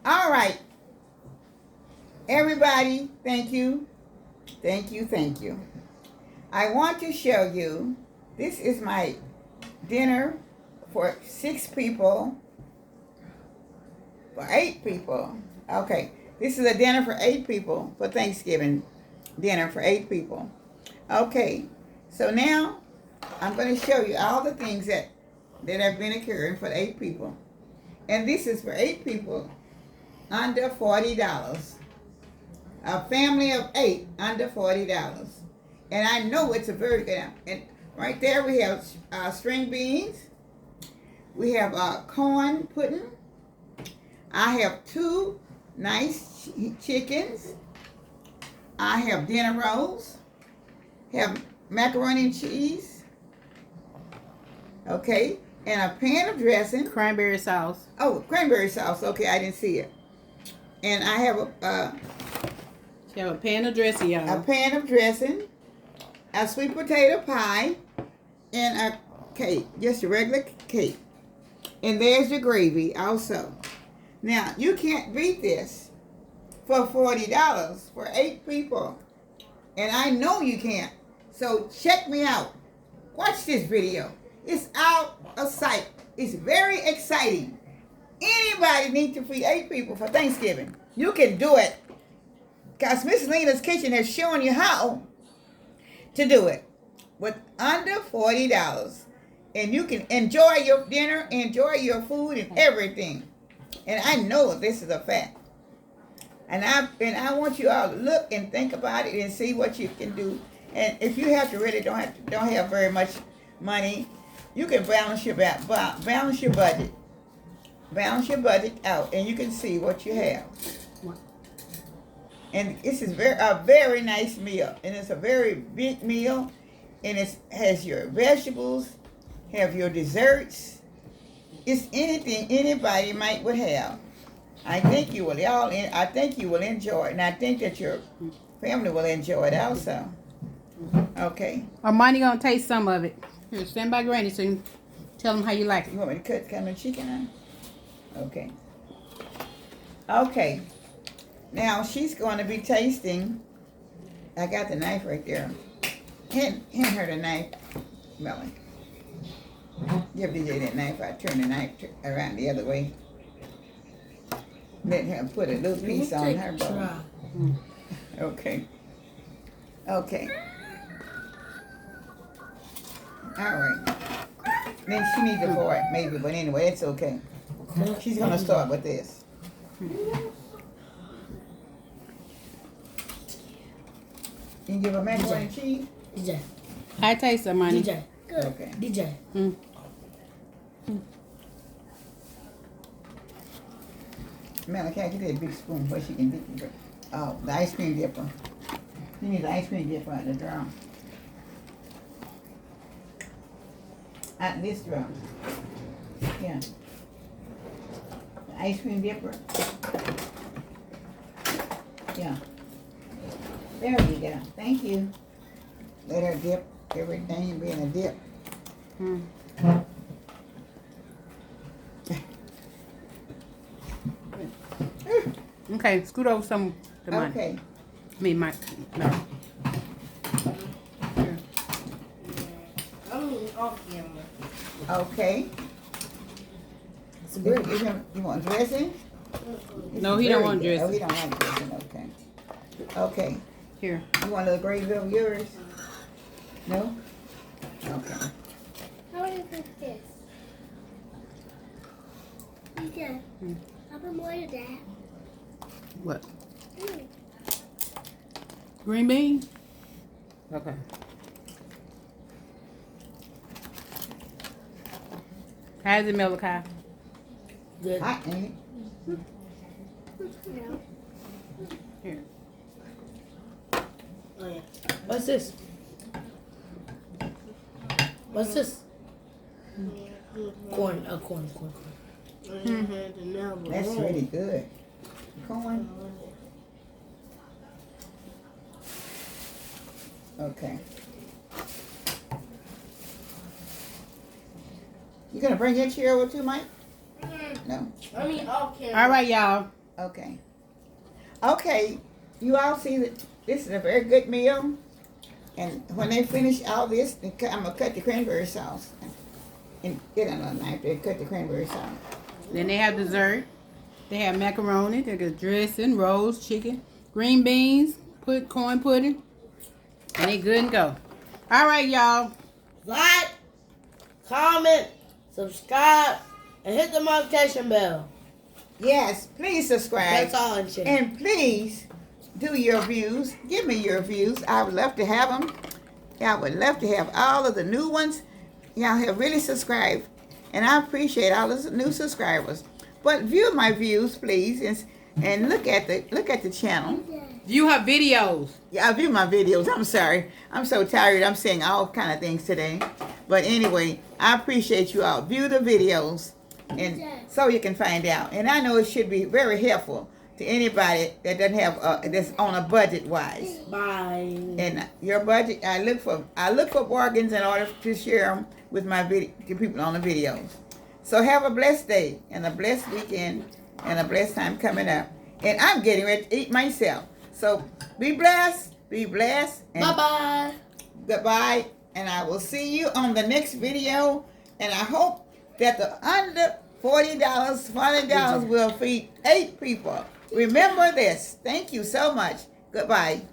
All right, everybody, thank you, thank you, thank you. I want to show you, this is my dinner for 6 people, for 8 people. Okay, this is a dinner for 8 people for Thanksgiving dinner for 8 people. Okay, so now I'm going to show you all the things that have been occurring for 8 people. And this is for 8 people under $40. A family of 8 under $40. And I know it's a very good. And right there we have string beans. We have corn pudding. I have 2 nice chickens. I have dinner rolls. Have macaroni and cheese. Okay. And a pan of dressing. Cranberry sauce. Oh, cranberry sauce. Okay, I didn't see it. And I have She have a pan of dressing, y'all. a pan of dressing, a sweet potato pie, and a cake, just a regular cake. And there's your gravy also. Now, you can't beat this for $40 for 8 people. And I know you can't. So check me out. Watch this video. It's out of sight. It's very exciting. Anybody needs to feed 8 people for Thanksgiving. You can do it. Because Miss Lena's Kitchen has shown you how to do it with under $40. And you can enjoy your dinner, enjoy your food and everything. And I know this is a fact. And I want you all to look and think about it and see what you can do. And if you have to really don't have very much money, you can balance your budget. Balance your budget out, and you can see what you have. And this is a very nice meal, and it's a very big meal, and it has your vegetables, have your desserts. It's anything anybody would have. I think you will I think you will enjoy it, and I think that your family will enjoy it also. Okay. Armani gonna taste some of it. Here, stand by Granny so you can tell them how you like it. You want me to cut kind of chicken on? Okay. Okay. Now she's going to be tasting. I got the knife right there. Hand her the knife, Melanie. Give DJ that knife. I turn the knife around the other way. Let her put a little piece on her bowl. Okay. Okay. All right. Then she needs a fork, maybe, but anyway, it's okay. She's gonna start with this. Can you give her macaroni and cheese? DJ. I taste some, Armani. DJ. Good. Okay. DJ. Mel, can I get that big spoon where she can dip it? Oh, the ice cream dipper. You need the ice cream dipper at the drum. At this drum. Yeah. The ice cream dipper. Yeah. There you go. Thank you. Let her dip everything be in a dip. Okay, scoot over some to mine. Okay. Me, Mike. No. Okay. It's a good. You want dressing? No, he don't want dressing. Oh, he don't like dressing. Okay. Okay. Here. You want a little gravy over yours? No? Okay. How do you cook this? DJ, how much more of that? What? Mm. Green bean? Okay. How's it, Malachi? Good. Hot, ain't it? No. Here. Oh, yeah. What's this? What's this? Corn. Corn. That's really good. Corn. Okay. You gonna bring your chair over too, Mike? No. I mean, okay. All right, y'all. Okay. Okay. You all see that this is a very good meal. And when they finish all this, I'm going to cut the cranberry sauce. And get another knife there, cut the cranberry sauce. Then they have dessert. They have macaroni, they got dressing, rolls, chicken, green beans, corn pudding, and they good and go. All right, y'all. Like, comment, subscribe, and hit the notification bell. Yes, please subscribe. That's all, and shit. And please do your views. Give me your views. I would love to have them. Yeah, I would love to have all of the new ones. Y'all have really subscribed. And I appreciate all the new subscribers. But view my views, please, and look at the channel. View her videos. Yeah, I view my videos. I'm sorry. I'm so tired. I'm saying all kind of things today. But anyway, I appreciate you all. View the videos, and so you can find out. And I know it should be very helpful to anybody that doesn't have that's on a budget wise. Bye. And your budget, I look for bargains in order to share them with to people on the videos. So have a blessed day and a blessed weekend and a blessed time coming up. And I'm getting ready to eat myself. So be blessed, and Bye-bye. goodbye. And I will see you on the next video. And I hope that the under $40 will feed 8 people. Remember this. Thank you so much. Goodbye.